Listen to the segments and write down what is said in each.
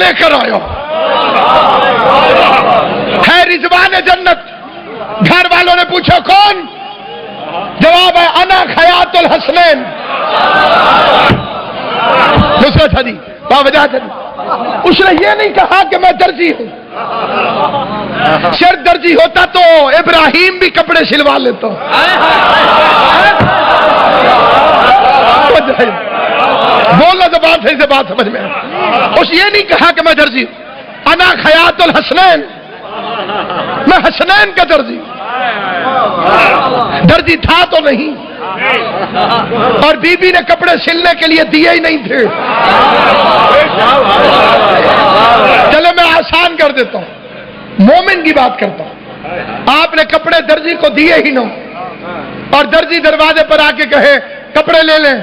لے کر آیا ہے رضوان جنت. گھر والوں نے پوچھا کون؟ جواب ہے انا خیاط الحسنین. دوسرا تھا جی باوجہ تھا جی. اس نے یہ نہیں کہا کہ میں درزی ہوں. شر درزی ہوتا تو ابراہیم بھی کپڑے سلوا لیتا. بولنا زبان صحیح سے بات سمجھ میں. اس یہ نہیں کہا کہ میں درزی ہوں. انا خیاط الحسنین، میں حسنین کا درزی. درزی تھا تو نہیں، اور بی بی نے کپڑے سلنے کے لیے دیے ہی نہیں تھے. چلے میں آسان کر دیتا ہوں، مومن کی بات کرتا ہوں. آپ نے کپڑے درزی کو دیے ہی نہ، اور درزی دروازے پر آ کے کہے کپڑے لے لیں،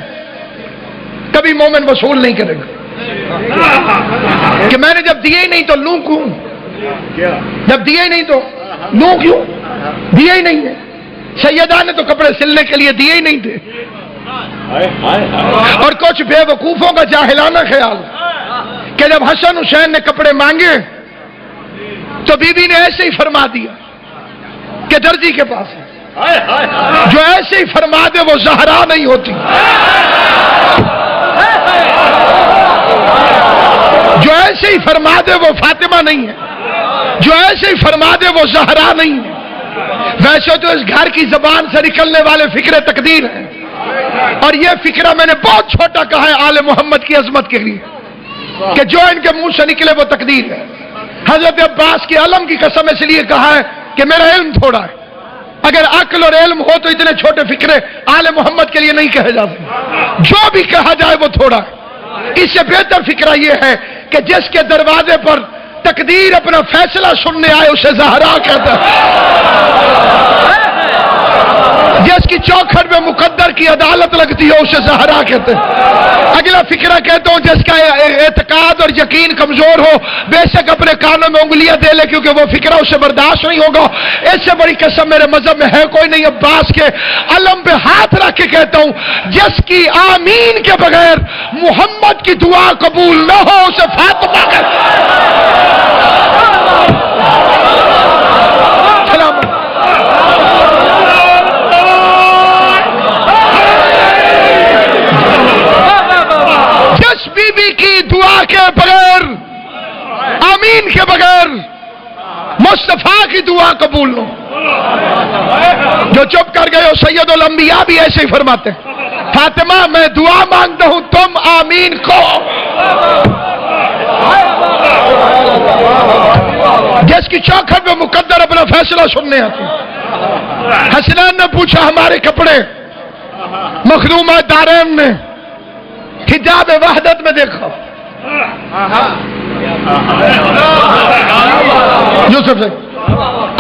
کبھی مومن وصول نہیں کرے گا کہ میں نے جب دیے ہی نہیں تو لوں کیوں؟ جب دیے ہی نہیں تو لوں کیوں؟ دیے ہی نہیں ہے. سیدہ نے تو کپڑے سلنے کے لیے دیے ہی نہیں تھے. اور کچھ بے وقوفوں کا جاہلانہ خیال کہ جب حسن حسین نے کپڑے مانگے تو بی بی نے ایسے ہی فرما دیا کہ درزی کے پاس ہے. جو ایسے ہی فرما دے وہ زہرا نہیں ہوتی. جو ایسے ہی فرما دے وہ فاطمہ نہیں ہے. جو ایسے ہی فرما دے وہ زہرا نہیں ہے. ویسے تو اس گھر کی زبان سے نکلنے والے فکر تقدیر ہیں، اور یہ فکرہ میں نے بہت چھوٹا کہا ہے آل محمد کی عظمت کے لیے کہ جو ان کے منہ سے نکلے وہ تقدیر ہے. حضرت عباس کی علم کی قسم اس لیے کہا ہے کہ میرا علم تھوڑا ہے. اگر عقل اور علم ہو تو اتنے چھوٹے فکرے آل محمد کے لیے نہیں کہے جاتے. جو بھی کہا جائے وہ تھوڑا ہے. اس سے بہتر فکرہ یہ ہے کہ جس کے دروازے پر تقدیر اپنا فیصلہ سننے آئے اسے زہرا کہتا ہے. جس کی چوکھٹ میں مقدر کی عدالت لگتی ہے اسے زہرا کہتے ہیں. اگلا فکرہ کہتا ہوں جس کا اعتقاد اور یقین کمزور ہو بے شک اپنے کانوں میں انگلیاں دے لے کیونکہ وہ فکرہ اسے برداشت نہیں ہوگا. اس سے بڑی قسم میرے مذہب میں ہے کوئی نہیں. عباس کے علم پہ ہاتھ رکھ کے کہتا ہوں جس کی آمین کے بغیر محمد کی دعا قبول نہ ہو اسے فاطمہ کہتے ہیں. بی بی کی دعا کے بغیر، آمین کے بغیر مصطفیٰ کی دعا قبول نہ. جو چپ کر گئے ہو سید الانبیاء بھی ایسے ہی فرماتے ہیں فاطمہ میں دعا مانگتا ہوں تم آمین کو. جس کی چوکھٹ میں مقدر اپنا فیصلہ سننے آتے. حسنین نے پوچھا ہمارے کپڑے مخدومہ دارین نے حجاب وحدت میں دیکھا. یوسف سے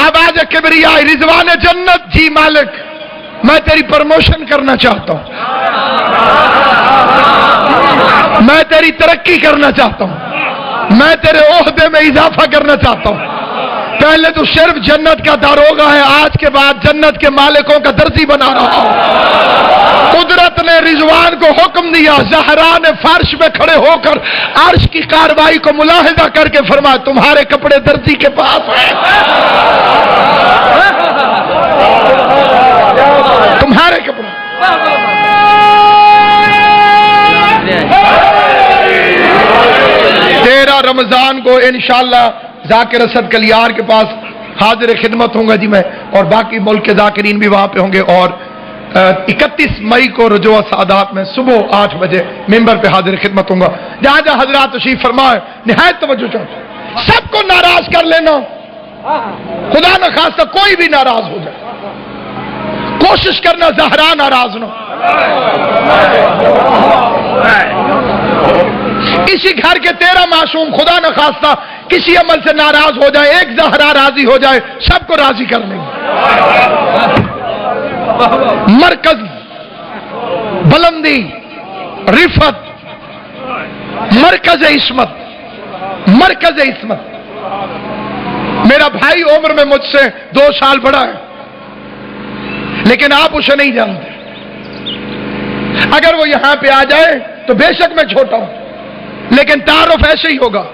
اب آج کبریاء رضوان جنت. جی مالک میں تیری پروموشن کرنا چاہتا ہوں، میں تیری ترقی کرنا چاہتا ہوں، میں تیرے عہدے میں اضافہ کرنا چاہتا ہوں. پہلے تو صرف جنت کا داروغہ ہے، آج کے بعد جنت کے مالکوں کا درزی بنا رہا ہوں. قدرت نے رضوان کو حکم دیا. زہرا نے فرش میں کھڑے ہو کر عرش کی کاروائی کو ملاحظہ کر کے فرمایا تمہارے کپڑے درزی کے پاس ہیں. تمہارے کپڑے. 13 رمضان کو انشاءاللہ ذاکر اسد کلیار کے پاس حاضر خدمت ہوں گا جی میں، اور باقی ملک کے ذاکرین بھی وہاں پہ ہوں گے. اور 31 مئی کو رجوع سعادات میں صبح 8 بجے ممبر پہ حاضر خدمت ہوں گا. جہاں جہاں حضرات تشریف فرمائے نہایت توجہ چاہتا ہوں. سب کو ناراض کر لینا، خدا نہ خواستہ کوئی بھی ناراض ہو جائے. کوشش کرنا زہرا ناراض نہ. اسی گھر کے 13 معصوم خدا نہ خواستہ کسی عمل سے ناراض ہو جائے، ایک زہرا راضی ہو جائے، سب کو راضی کر لیں گے. مرکز، بلندی، رفت، مرکز عصمت، مرکز عصمت. میرا بھائی عمر میں مجھ سے 2 سال بڑا ہے، لیکن آپ اسے نہیں جانتے. اگر وہ یہاں پہ آ جائے تو بے شک میں چھوٹا ہوں، لیکن تعارف ایسے ہی ہوگا.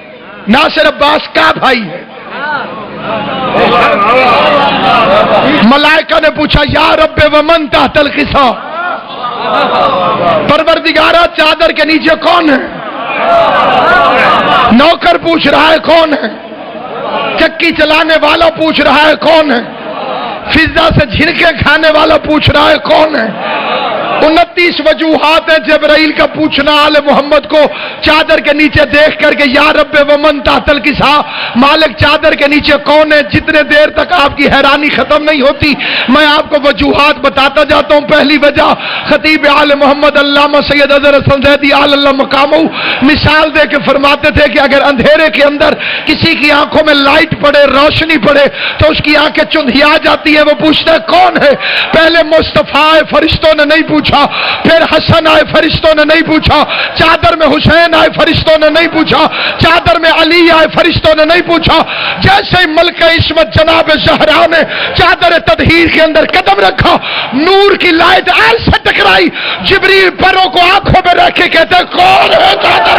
ناصر عباس کا بھائی ہے۔ ملائکہ نے پوچھا یا رب ومن تحت القصا، پروردگارہ چادر کے نیچے کون ہے؟ نوکر پوچھ رہا ہے کون ہے؟ چکی چلانے والا پوچھ رہا ہے کون ہے؟ فضا سے جھنکے کھانے والا پوچھ رہا ہے کون ہے؟ 29 وجوہات ہیں جبرائیل کا پوچھنا آل محمد کو چادر کے نیچے دیکھ کر کے یا رب ومن تحت القصا، مالک چادر کے نیچے کون ہے؟ جتنے دیر تک آپ کی حیرانی ختم نہیں ہوتی میں آپ کو وجوہات بتاتا جاتا ہوں۔ پہلی وجہ خطیب آل محمد علامہ سید اظہر حسن زیدی آل اللہ مقامہ مثال دے کے فرماتے تھے کہ اگر اندھیرے کے اندر کسی کی آنکھوں میں لائٹ پڑے، روشنی پڑے تو اس کی آنکھیں چندھیا جاتی ہے۔ وہ پوچھتا ہے کون ہے؟ پہلے مصطفیٰ آئے، فرشتوں نے نہیں پوچھا، پھر حسن آئے، فرشتوں نے نہیں پوچھا، چادر میں حسین آئے، فرشتوں نے نہیں پوچھا، چادر میں علی آئے، فرشتوں نے نہیں پوچھا۔ جیسے ملکہ عصمت جناب زہرا نے چادر تطہیر کے اندر قدم رکھا، نور کی لائٹ ایسے ٹکرائی، جبریل پروں کو آنکھوں میں رکھ کے کہتے کون ہے چادر؟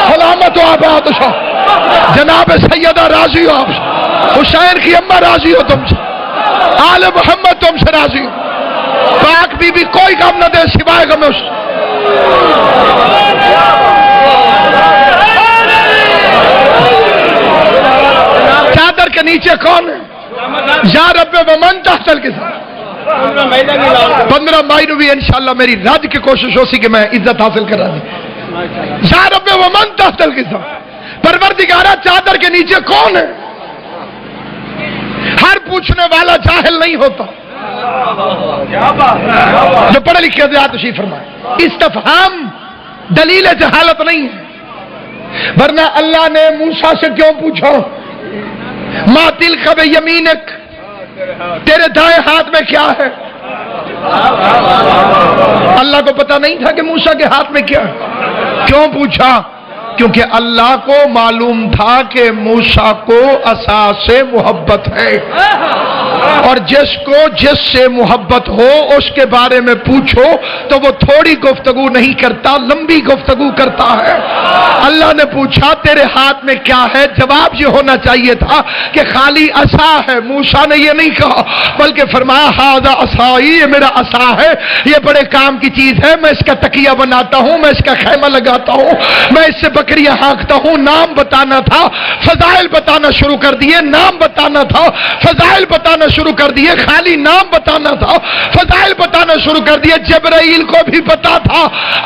سلامت و آباد شاہ جناب سیدہ راضی ہو آپ سے، حسین کی اماں راضی ہو تم سے، آل محمد تم سے راضی ہو، پاک بی بی کوئی غم نہ دے سوائے غم اس۔ چادر کے نیچے کون ہے؟ یا رب ومن تحت القصا۔ 15 مئی نو بھی انشاءاللہ میری رج کی کوشش ہو سی کہ میں عزت حاصل کرا دی۔ یا رب ومن تحت القصا، پروردگارہ چادر کے نیچے کون ہے؟ ہر پوچھنے والا جاہل نہیں ہوتا، جو پڑھے لکھے حضرات تشریف فرمائے۔ استفہام دلیل جہالت نہیں ہے، ورنہ اللہ نے موسیٰ سے کیوں پوچھا ما تلک بیمینک، تیرے دائیں ہاتھ میں کیا ہے؟ اللہ کو پتا نہیں تھا کہ موسیٰ کے ہاتھ میں کیا ہے؟ کیوں پوچھا؟ کیونکہ اللہ کو معلوم تھا کہ موسیٰ کو عصا سے محبت ہے، اور جس کو جس سے محبت ہو اس کے بارے میں پوچھو تو وہ تھوڑی گفتگو نہیں کرتا، لمبی گفتگو کرتا ہے۔ اللہ نے پوچھا تیرے ہاتھ میں کیا ہے؟ جواب یہ ہونا چاہیے تھا کہ خالی عصا ہے۔ موسیٰ نے یہ نہیں کہا بلکہ فرمایا ھذا عصائی، یہ میرا عصا ہے، یہ بڑے کام کی چیز ہے، میں اس کا تکیہ بناتا ہوں، میں اس کا خیمہ لگاتا ہوں، میں اس سے بکریاں ہانکتا ہوں۔ نام بتانا تھا، فضائل بتانا شروع کر دیے، نام بتانا تھا، فضائل بتانا شروع کر دیے، خالی نام بتانا تھا، فضائل بتانا شروع کر دیے۔ جبرائیل کو بھی پتا تھا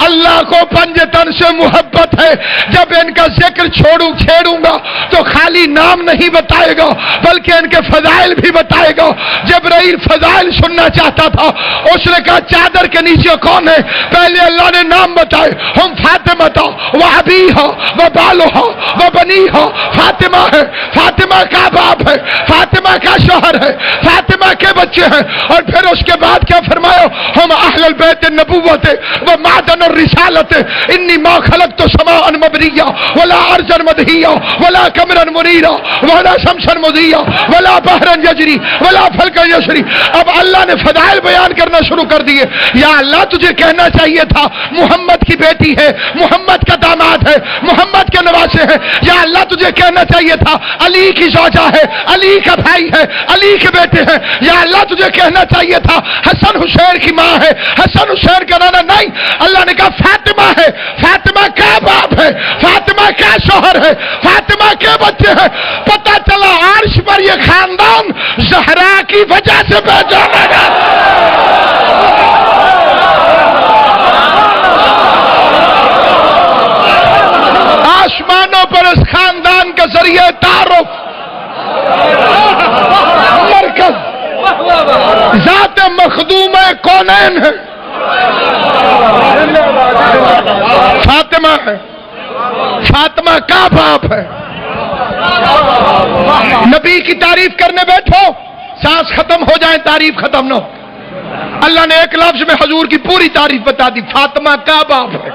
اللہ کو پنجتن سے محبت ہے، جب ان کا ذکر چھیڑوں گا تو خالی نام نہیں بتائے گا بلکہ ان کے فضائل بھی بتائے گا۔ جبرائیل فضائل سننا چاہتا تھا، اس نے کہا چادر کے نیچے کون ہے؟ پہلے اللہ نے نام بتائے، ہم فاطمہ و ابیہا و بالہا و بنیہا، فاطمہ ہے، فاطمہ کا باپ ہے، فاطمہ کا شوہر ہے، فاطمہ کے بچے ہیں، اور پھر اس کے بعد کیا فرمایا؟ ہم اہل البیت النبوت و معدن الرسالت، انی ما خلقت سماء مبنیہ ولا ارضا مدحیہ ولا قمرا منیرا ولا شمسا مضیہ ولا بحرا یجری ولا فلکا یسری۔ اب اللہ نے فضائل بیان کرنا شروع کر دیے۔ یا اللہ تجھے کہنا چاہیے تھا محمد کی بیٹی ہے، محمد کا داماد ہے، محمد کے نواسے ہیں۔ یا اللہ تجھے کہنا چاہیے تھا علی کی زوجہ ہے، علی کا بھائی ہے، علی کے بیٹے ہیں۔ یا اللہ تجھے کہنا چاہیے تھا حسن حسین کی ماں ہے، حسن حسین کا نانا نہیں۔ اللہ نے کہا فاطمہ ہے، فاطمہ کا باپ ہے، فاطمہ کا شوہر ہے، فاطمہ کے بچے ہیں۔ پتہ چلا عرش پر یہ خاندان زہرا کی وجہ سے پہچانا گیا۔ آسمانوں پر اس خاندان کے ذریعے تعارف، مرکز ذات مخدوم کونین ہے، فاطمہ ہے، فاطمہ کا باپ ہے۔ نبی کی تعریف کرنے بیٹھو، سانس ختم ہو جائے تعریف ختم نہ ہو۔ اللہ نے ایک لفظ میں حضور کی پوری تعریف بتا دی، فاطمہ کا باپ ہے۔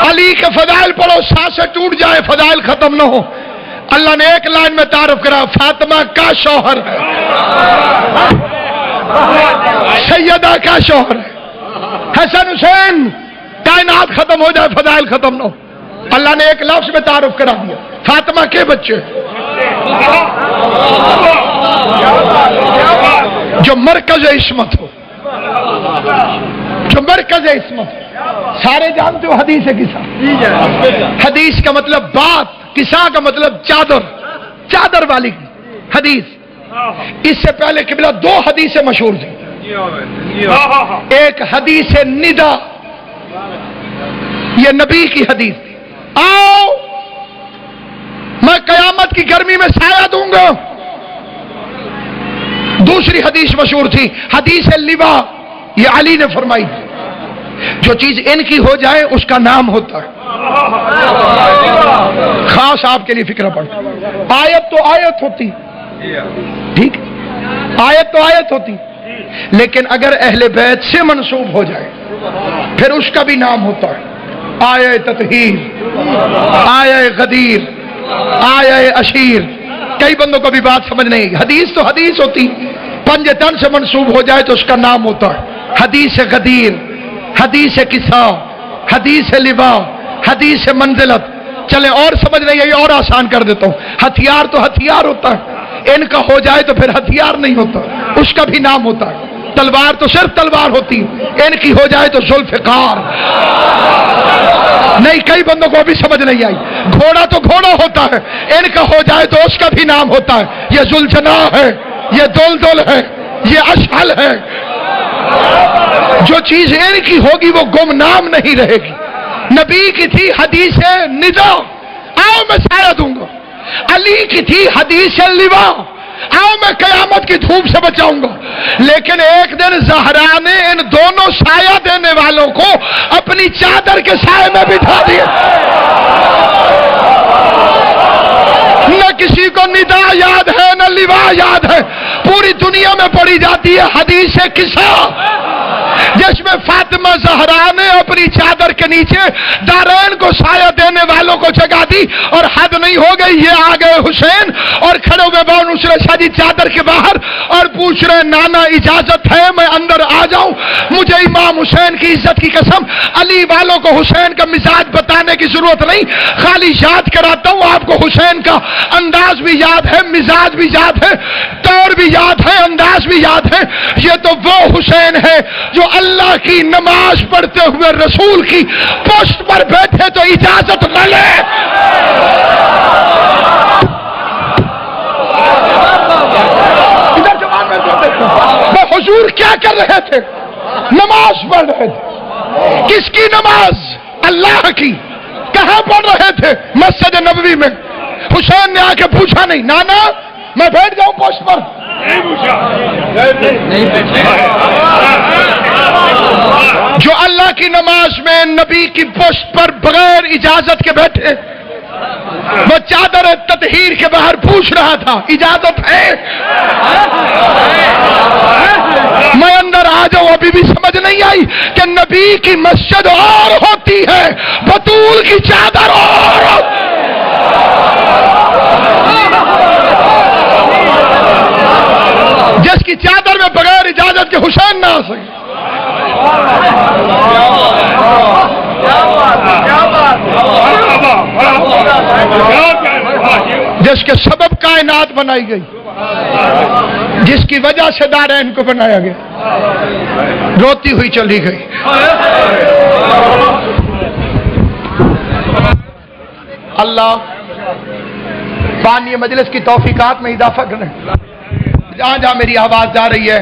علی کے فضائل پڑھو، سانسیں ٹوٹ جائے فضائل ختم نہ ہو۔ اللہ نے ایک لائن میں تعارف کرا، فاطمہ کا شوہر ہے، سیدہ کا شوہر ہے۔ حسن حسین کائنات ختم ہو جائے فضائل ختم نہ ہو، اللہ نے ایک لفظ میں تعارف کرا دیا، فاطمہ کے بچے جو مرکز عصمت ہو، جو مرکز عصمت ہو۔ سارے جانتے ہو حدیث ہے قصہ، حدیث کا مطلب بات، قصہ کا مطلب چادر، چادر والی حدیث۔ اس سے پہلے قبلہ دو حدیثیں مشہور تھیں، ایک حدیث ندا، یہ نبی کی حدیث تھی، آؤ میں قیامت کی گرمی میں سایہ دوں گا۔ دوسری حدیث مشہور تھی حدیث لوا، یہ علی نے فرمائی تھی، جو چیز ان کی ہو جائے اس کا نام ہوتا ہے۔ خاص آپ کے لیے فکر پڑتا، آیت تو آیت ہوتی، ٹھیک، آیت تو آیت ہوتی، لیکن اگر اہل بیت سے منسوب ہو جائے پھر اس کا بھی نام ہوتا ہے، آیہ تطہیر، آیہ غدیر، آیہ اشیر۔ کئی بندوں کو بھی بات سمجھ نہیں، حدیث تو حدیث ہوتی، پنج تن سے منسوب ہو جائے تو اس کا نام ہوتا ہے حدیث غدیر، حدیث قصہ، حدیث لوا، حدیث منزلت۔ چلے اور سمجھ نہیں آئی اور آسان کر دیتا ہوں، ہتھیار تو ہتھیار ہوتا ہے، ان کا ہو جائے تو پھر ہتھیار نہیں ہوتا، اس کا بھی نام ہوتا ہے۔ تلوار تو صرف تلوار ہوتی، ان کی ہو جائے تو ذوالفقار۔ نہیں، کئی بندوں کو ابھی سمجھ نہیں آئی، گھوڑا تو گھوڑا ہوتا ہے، ان کا ہو جائے تو اس کا بھی نام ہوتا ہے، یہ ذوالجناح ہے، یہ دلدل ہے، یہ اشحل ہے۔ جو چیز ان کی ہوگی وہ گمنام نہیں رہے گی۔ نبی کی تھی حدیث ندا، آؤ میں سایہ دوں گا۔ علی کی تھی حدیث لوا، آؤ میں قیامت کی دھوپ سے بچاؤں گا۔ لیکن ایک دن زہرا نے ان دونوں سایہ دینے والوں کو اپنی چادر کے سائے میں بٹھا دیا۔ نہ کسی کو ندا یاد ہے نہ لوا یاد ہے، پوری دنیا میں پڑھی جاتی ہے حدیث قصہ، جس میں فاطمہ زہرا نے اپنی چادر کے نیچے دارین کو سایہ دینے والوں کو جگا دی، اور حد نہیں ہو گئی، یہ آ گئے حسین اور کھڑے ہوئے بابا نصرت شاہ جی چادر کے باہر اور پوچھ رہے نانا اجازت ہے میں اندر آ جاؤں؟ مجھے امام حسین کی عزت کی قسم علی والوں کو حسین کا مزاج بتانے کی ضرورت نہیں، خالی یاد کراتا ہوں آپ کو، حسین کا انداز بھی یاد ہے، مزاج بھی یاد ہے، طور بھی یاد ہے، انداز بھی یاد ہے۔ یہ تو وہ حسین ہے جو اللہ کی نماز پڑھتے ہوئے رسول کی پشت پر بیٹھے تو اجازت نہ لے۔ ادھر جواب میں دیکھو، وہ حضور کیا کر رہے تھے؟ نماز پڑھ رہے تھے۔ کس کی نماز؟ اللہ کی۔ کہاں پڑھ رہے تھے؟ مسجد نبوی میں۔ حسین نے آ کے پوچھا نہیں نانا میں بیٹھ جاؤں پوسٹ پر؟ جو اللہ کی نماز میں نبی کی پوسٹ پر بغیر اجازت کے بیٹھے، وہ چادر تطہیر کے باہر پوچھ رہا تھا اجازت ہے؟ میں اندر آ جاؤں؟ ابھی بھی سمجھ نہیں آئی کہ نبی کی مسجد اور ہوتی ہے، بطول کی چادر اور ہوتی ہے۔ جس کی چادر میں بغیر اجازت کے حسین نہ آ سکے۔ جس کے سبب کائنات بنائی گئی، جس کی وجہ سے دارین کو بنایا گیا، روتی ہوئی چلی گئی۔ اللہ پانی مجلس کی توفیقات میں اضافہ کریں۔ جہاں جہاں میری آواز جا رہی ہے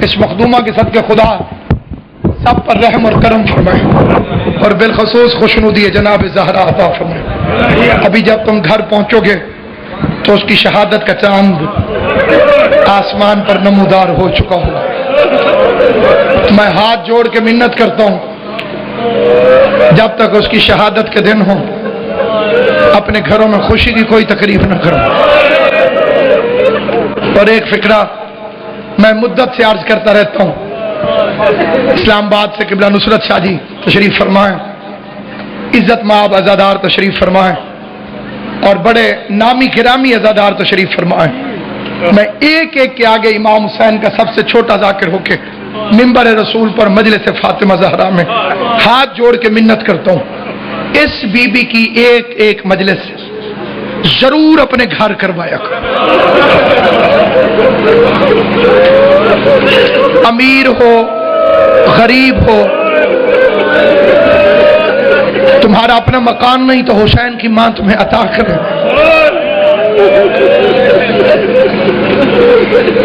اس مخدومہ کے صدقے خدا سب پر رحم اور کرم فرمائے، اور بالخصوص خوشنودی جناب زہرا عطا فرمائے۔ ابھی جب تم گھر پہنچو گے تو اس کی شہادت کا چاند آسمان پر نمودار ہو چکا ہوگا۔ میں ہاتھ جوڑ کے منت کرتا ہوں جب تک اس کی شہادت کے دن ہوں اپنے گھروں میں خوشی کی کوئی تقریب نہ کرو۔ اور ایک فکرہ میں مدت سے عرض کرتا رہتا ہوں، اسلام آباد سے قبلہ نصرت شاہ جی تشریف فرمائیں، عزت مآب عزادار تشریف فرمائیں، اور بڑے نامی گرامی عزادار تشریف فرمائیں۔ میں ایک ایک کے آگے امام حسین کا سب سے چھوٹا ذاکر ہو کے منبر رسول پر مجلس فاطمہ زہرا میں ہاتھ جوڑ کے منت کرتا ہوں، اس بی بی کی ایک ایک مجلس ضرور اپنے گھر کروایا کرو۔ امیر ہو غریب ہو، تمہارا اپنا مکان نہیں تو حسین کی ماں تمہیں عطا کرے۔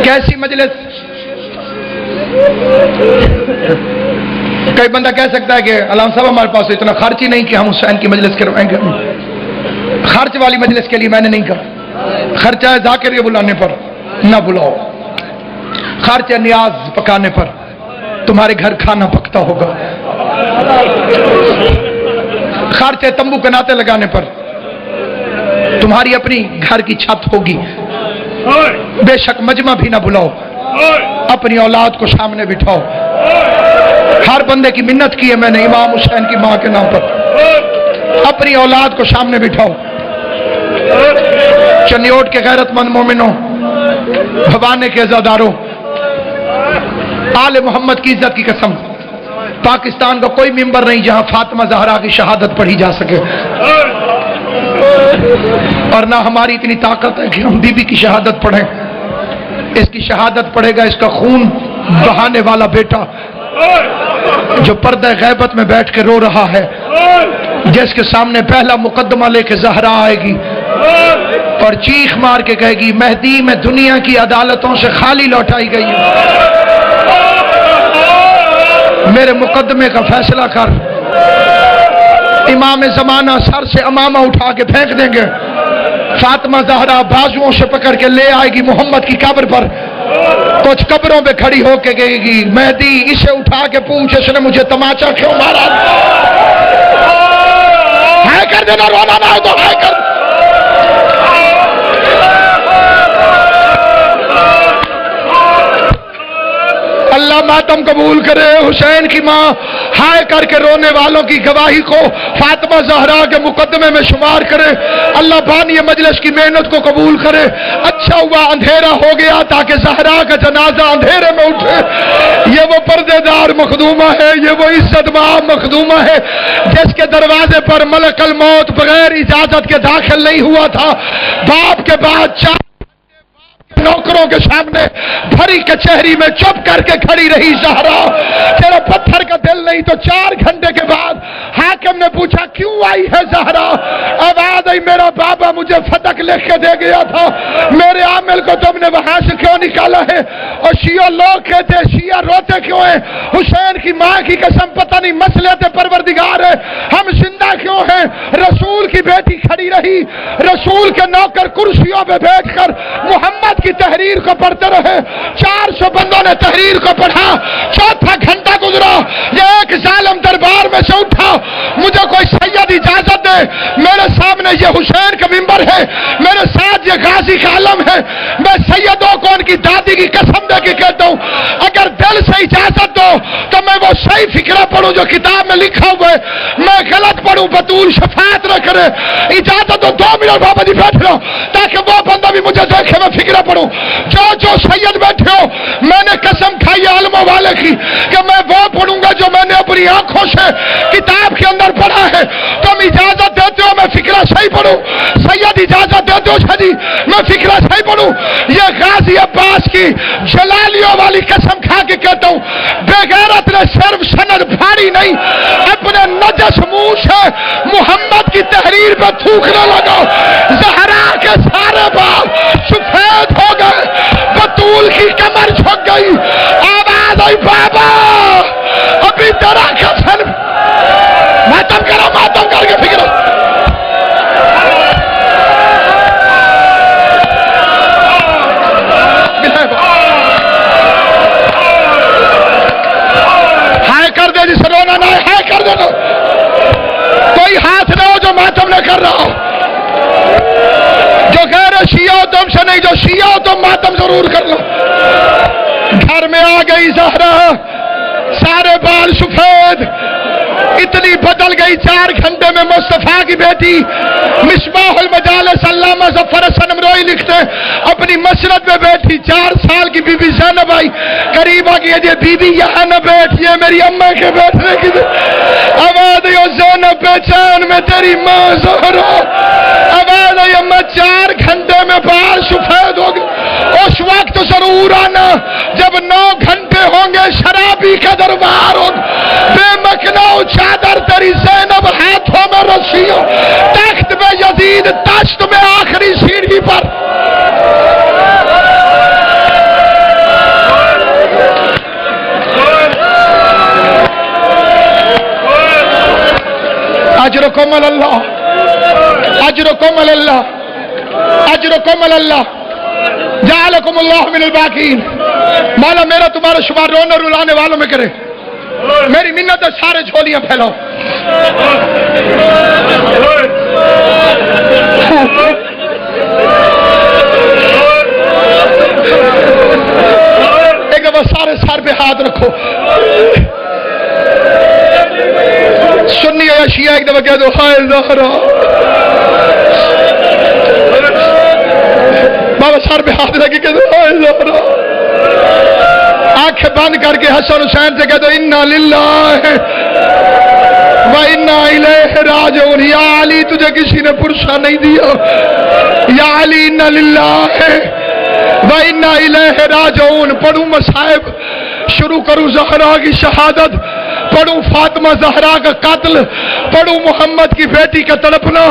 کیسی مجلس؟ کئی بندہ کہہ سکتا ہے کہ علامہ صاحب ہمارے پاس اتنا خرچ ہی نہیں کہ ہم حسین کی مجلس کروائیں گے۔ خرچ والی مجلس کے لیے میں نے نہیں کہا، خرچہ ہے ذاکر کے بلانے پر نہ بلاؤ، خرچ ہے نیاز پکانے پر، تمہارے گھر کھانا پکتا ہوگا، خرچ ہے تمبو کے ناطے لگانے پر، تمہاری اپنی گھر کی چھت ہوگی۔ بے شک مجمع بھی نہ بلاؤ، اپنی اولاد کو سامنے بٹھاؤ۔ ہر بندے کی منت کی ہے میں نے امام حسین کی ماں کے نام پر، اپنی اولاد کو سامنے بٹھاؤ۔ چنیوٹ کے غیرت مند مومنوں، بھوانے کے عزاداروں، آل محمد کی عزت کی قسم، پاکستان کا کوئی ممبر نہیں جہاں فاطمہ زہرا کی شہادت پڑھی جا سکے، اور نہ ہماری اتنی طاقت ہے کہ ہم بی بی کی شہادت پڑھیں۔ اس کی شہادت پڑھے گا اس کا خون بہانے والا بیٹا جو پردہ غیبت میں بیٹھ کے رو رہا ہے، جس کے سامنے پہلا مقدمہ لے کے زہرا آئے گی اور چیخ مار کے کہے گی مہدی میں دنیا کی عدالتوں سے خالی لوٹائی گئی ہوں، میرے مقدمے کا فیصلہ کر۔ امام زمانہ سر سے امامہ اٹھا کے پھینک دیں گے، فاطمہ زہرا بازوؤں سے پکڑ کے لے آئے گی محمد کی قبر پر، کچھ قبروں پہ کھڑی ہو کے کہے گی مہدی اسے اٹھا کے پوچھ اس نے مجھے تماچا کیوں مارا؟ ہائے کر دینا، رونا نہ ہو تو ہائے کر۔ اللہ ماتم قبول کرے۔ حسین کی ماں ہائے کر کے رونے والوں کی گواہی کو فاطمہ زہرا کے مقدمے میں شمار کرے۔ اللہ بانی مجلس کی محنت کو قبول کرے۔ اچھا ہوا اندھیرا ہو گیا تاکہ زہرا کا جنازہ اندھیرے میں اٹھے۔ یہ وہ پردے دار مخدومہ ہے، یہ وہ عزت مآب مخدومہ ہے جس کے دروازے پر ملک الموت بغیر اجازت کے داخل نہیں ہوا تھا۔ باپ کے بعد نوکروں کے سامنے بھری کچہری میں چپ کر کے کھڑی رہی زہرا۔ تیرا پتھر کا دل نہیں تو 4 گھنٹے کے بعد حاکم نے پوچھا کیوں آئی ہے زہرا؟ آواز آئی میرا بابا مجھے فتق لکھ کے دے گیا تھا، میرے عامل کو تم نے وہاں سے کیوں نکالا ہے؟ اور شیعہ لوگ کہتے شیعہ روتے کیوں ہیں؟ حسین کی ماں کی قسم پتہ نہیں مسئلے پروردگار ہے، ہم زندہ کیوں ہیں؟ رسول کی بیٹی کھڑی رہی، رسول کے نوکر کرسیوں پہ بیٹھ کر محمد کی تحریر کو پڑھتے رہے۔ 400 بندوں نے تحریر کو پڑھا، 4تھا گھنٹہ گزرا، یہ ایک ظالم دربار میں سے اٹھا مجھے کوئی سید اجازت دے، میرے سامنے یہ حسین کا منبر ہے، میرے ساتھ یہ غازی کا علم ہے، میں سیدوں کو ان کی دادی کی قسم دے کے کہتا ہوں اگر دل سے اجازت دو تو میں وہ صحیح فکرہ پڑھوں جو کتاب میں لکھا ہوا ہے، میں غلط پڑھوں بطول شفاعت نہ کرے۔ اجازت دو 2 منٹ بابا جی بیٹھ رہا تاکہ وہ بندہ بھی مجھے دیکھے میں فکرہ پڑھوں۔ جو سید بیٹھے ہو میں نے قسم کھائی علموں والے کی کہ میں وہ پڑھوں گا جو میں نے اپنی آنکھوں سے کتاب کے اندر پڑھا ہے۔ تم اجازت دیتے ہو میں فکرہ صحیح پڑھوں؟ سید اجازت دیتے ہو شاہ جی میں فکرہ صحیح پڑھوں؟ یہ غازی عباس کی جلالیوں والی قسم کھا کے کہتا ہوں بے غیرت نے صرف سند پھاڑی نہیں، اپنے نجس منہ سے محمد کی تحریر پہ تھوکنے لگا۔ زہرا کے سارے بال سفید ہو گئے، بطول کی کمر جھک گئی، آواز آئی بابا ابھی تیرا کفن ماتم کرو، ماتم کر کے فکر ہائے کر دے جسے رونا نہ ہے کر دے۔ کوئی ہاتھ نہ ہو جو ماتم نہ کر رہا ہو، جو غیر شیعہ ہو تم سے نہیں، جو شیعہ ہو تم ماتم ضرور کر لو۔ گھر میں آ گئی زہرا، سارے بال سفید، اتنی بدل گئی گئی 4 گھنٹے میں مصطفیٰ کی بیٹی مصباح المجالس علامہ ظفر سنمروئی لکھتے ہیں اپنی مسجد میں بیٹھی 4 سال کی بی بی زینب آئی قریب آ گئی یہ بی بی یہاں نہ بیٹھیے میری اماں کے بیٹھنے کی آواز ہے زینب پہچان میں تیری ماں زہرا آواز ہے اماں 4 گھنٹے میں بال سفید ہو گئے اس وقت ضرور آنا جب 9 گھنٹے ہوں گے شرابی کا دربار ہوگا بے مکناؤ چادر تیری زینب ہاتھوں میں رسیوں تخت میں یزید تشت میں آخری سیڑھی پر اجرکم اللہ اجرکم اللہ اجرکم اللہ جعلکم اللہ من الباقین مولا میرا تمہارا شمار رونے رلانے والوں میں کرے میری منت ہے سارے جھولیاں پھیلاؤ ایک دفعہ سارے سر پہ ہاتھ رکھو سنی ہے یا شیعہ ایک دفعہ کہہ دو ہائے زہرا بابا سر پہ ہاتھ رکھے کہہ دو ہائے زہرا آنکھیں بند کر کے حسن حسین سے کہہ دو انا للہ و انا الیہ راجعون یا علی تجھے کسی نے پرسہ نہیں دیا یا علی انا للہ و انا الیہ راجعون پڑھوں مصائب شروع کروں زہرا کی شہادت پڑھوں فاطمہ زہرا کا قتل پڑھوں محمد کی بیٹی کا تڑپنا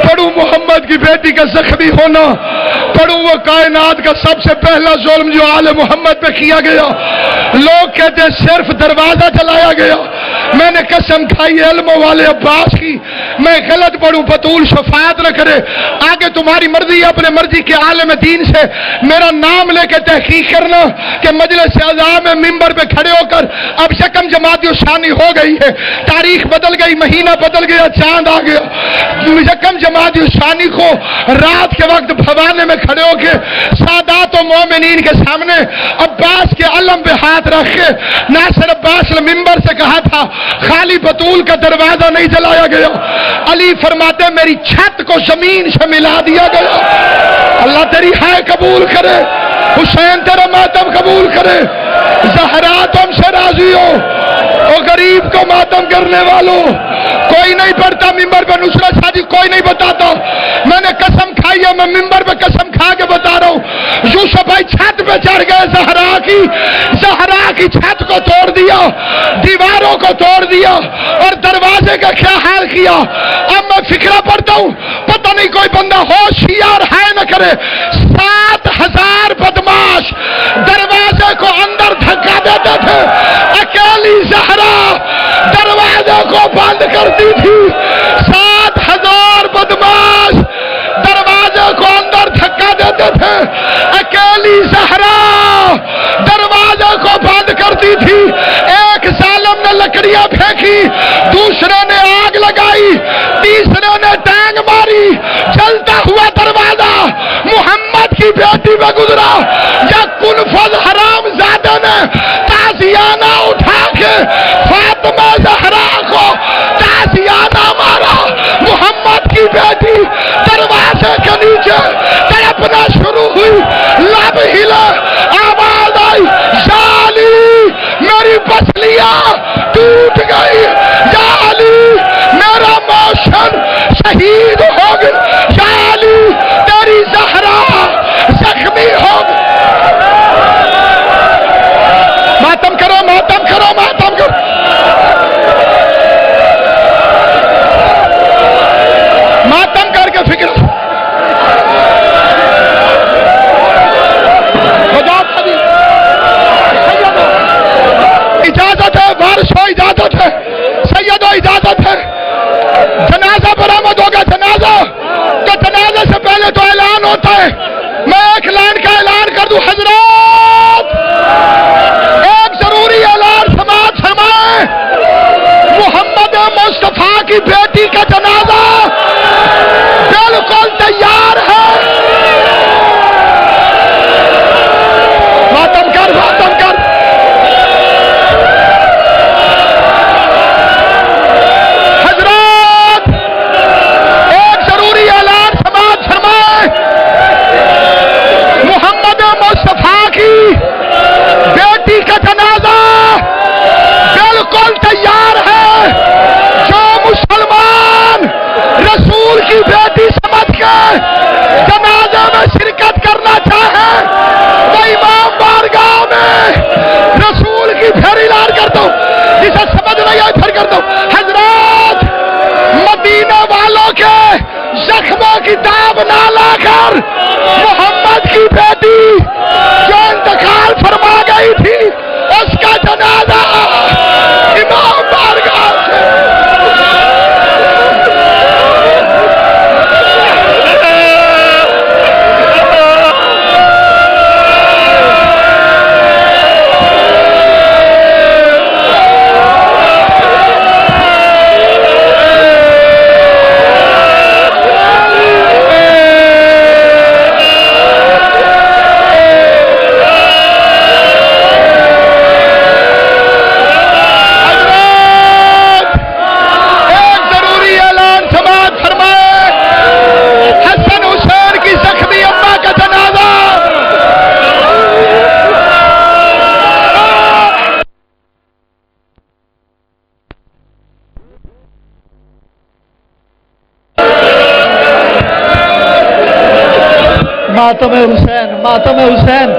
پڑھوں محمد کی بیٹی کا زخمی ہونا پڑھوں وہ کائنات کا سب سے پہلا ظلم جو آل محمد پہ کیا گیا لوگ کہتے ہیں صرف دروازہ جلایا گیا میں نے قسم کھائی علم والے عباس کی میں غلط پڑھوں بطول شفاعت نہ کرے آگے تمہاری مرضی اپنے مرضی کے عالم دین سے میرا نام لے کے تحقیق کرنا کہ مجلس اعضاء میں منبر پہ کھڑے ہو کر اب یکم جمادی ثانی ہو گئی ہے تاریخ بدل گئی مہینہ بدل گیا چاند آ گیا یکم جمادی ثانی کو رات کے وقت بھوانے میں کھڑے ہو کے سادات و مومنین کے سامنے عباس کے علم پہ ہاتھ رکھ کے ناصر عباس نے منبر سے کہا تھا خالی بطول کا دروازہ نہیں جلایا گیا علی فرماتے میری چھت کو زمین سے ملا دیا گیا اللہ تیری ہائے قبول کرے حسین تیرا ماتم قبول کرے زہرا تم سے راضی ہو او غریب کو ماتم کرنے والوں کوئی نہیں پڑھتا منبر پہ نصرت شادی کوئی نہیں بتاتا میں نے قسم کھائی ہے میں منبر پہ قسم کھا کے بتا رہا ہوں یوسف بھائی چھت پہ چڑھ گئے زہرا کی چھت کو توڑ دیا دیواروں کو توڑ دیا اور دروازے کا کیا حال کیا اب میں فکرہ پڑھتا ہوں پتہ نہیں کوئی بندہ ہوشیار ہے نہ کرے 7,000 بدماش دروازے کو اندر دھکا دیتے تھے اکیلی زہرا دروازے کو بند کرتی تھی 7,000 بدماش دروازے کو اندر دھکا دیتے تھے اکیلی زہرا دروازے کو بند کرتی تھی ایک ظالم نے لکڑیاں پھینکی دوسرے نے آگ لگائی تیسرے نے ٹانگ ماری چلتا ہوا دروازہ محمد کی بیٹی میں گزرا یا کنفذ حرام زادہ نے تازیانہ اٹھا کے فاطمہ زہرا کو تازیانہ مارا محمد کی بیٹی دروازے کے نیچے تڑپنا شروع ہوئی لب ہلا آواز آئی یا علی میری پسلیاں ٹوٹ گئی یا علی میرا موشن شہید ہو گیا یا علی تیری زہرا زخمی ہو گئی ماتم کرو ماتم کرو ماتم کرو ماتم کر کے فکر اجازت ہے بارش ہو اجازت ہے سیدو اجازت ہے جنازہ برآمد ہوگا جنازہ تو جنازے سے پہلے تو اعلان ہوتا پر محمد کی بیٹی جو انتقال فرما گئی تھی اس کا جنازہ امام بارگاہ سے ماتم حسین